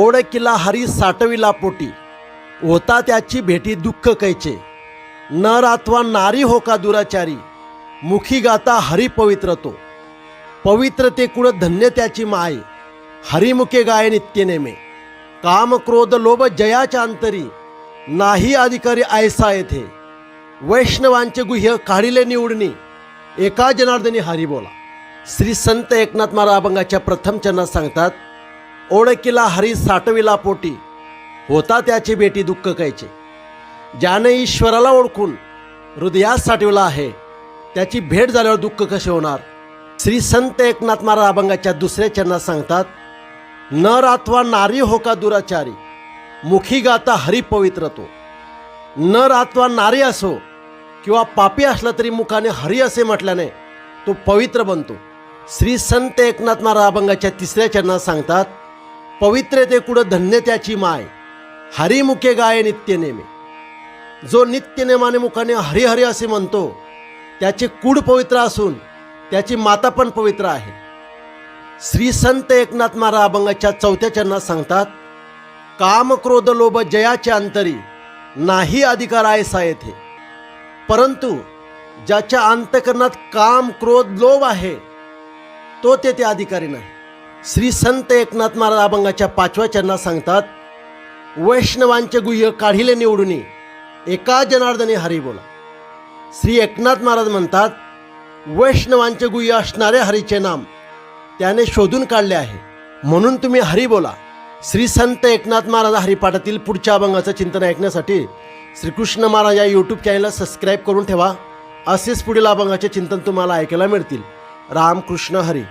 ओळखिला हरी साठविला पोटी, होता त्याची भेटी दुःख कैचे. नर अथवा नारी हो का दुराचारी, मुखी गाता हरी पवित्र तो. पवित्र ते कुळ धन्य त्याची माय, हरिमुखे गाय नित्य नेमे. काम क्रोध लोभ जयाच्या अंतरी, नाही अधिकारी ऐसा येथे. वैष्णवांचे गुह्य काढिले निवडणी, एका जनार्दनी हरी बोला. श्री संत एकनाथ महाराज अभंगाच्या प्रथम चरणात सांगतात, ओळखिला हरी साठविला पोटी, होता त्याची भेटी दुःख कैचे. ज्याने ईश्वराला ओळखून हृदयात साठवला आहे, त्याची भेट झाल्यावर दुःख कसे होणार. श्री संत एकनाथ महाराज अभंगाच्या दुसऱ्या चरणात सांगतात, नर अथवा नारी हो का दुराचारी, मुखी गाता हरी पवित्र तो. नर अथवा नारी असो किंवा पापी असला तरी मुखाने हरी असे म्हटल्याने तो पवित्र बनतो. श्री संत एकनाथ महाराज अभंगाच्या तिसऱ्या चरणात सांगतात, पवित्रते कुड धन्य त्याची माय, हरिमुखे गाय नित्य नेमे. जो नित्य नेमाने मुखाने हरी हरी असे म्हणतो, त्याचे कुड पवित्र असून त्याची माता पण पवित्र आहे. श्री संत एकनाथ महाराज अभंगाच्या चौथ्या चरणात सांगतात, काम क्रोध लोभ जयाच्या अंतरी, नाही अधिकार ऐसा येथे. परंतु ज्याच्या अंतकरणात काम क्रोध लोभ आहे, तो तेथे अधिकारी नाही. श्री संत एकनाथ महाराज अभंगाच्या पाचव्या चरणात सांगतात, वैष्णवांचे गुह्य काढिले निवडुनी, एका जनार्दनी हरी बोला. श्री एकनाथ महाराज म्हणतात, वैष्णवांचे गुह्य असणारे हरीचे नाम त्याने शोधून काढले आहे, म्हणून तुम्ही हरी बोला. श्री संत एकनाथ महाराज हरिपाठातील पुढच्या अभंगाचं चिंतन ऐकण्यासाठी श्रीकृष्ण महाराज या यूट्यूब चॅनलला सबस्क्राईब करून ठेवा. असेच पुढील अभंगाचे चिंतन तुम्हाला ऐकायला मिळतील. रामकृष्ण हरी.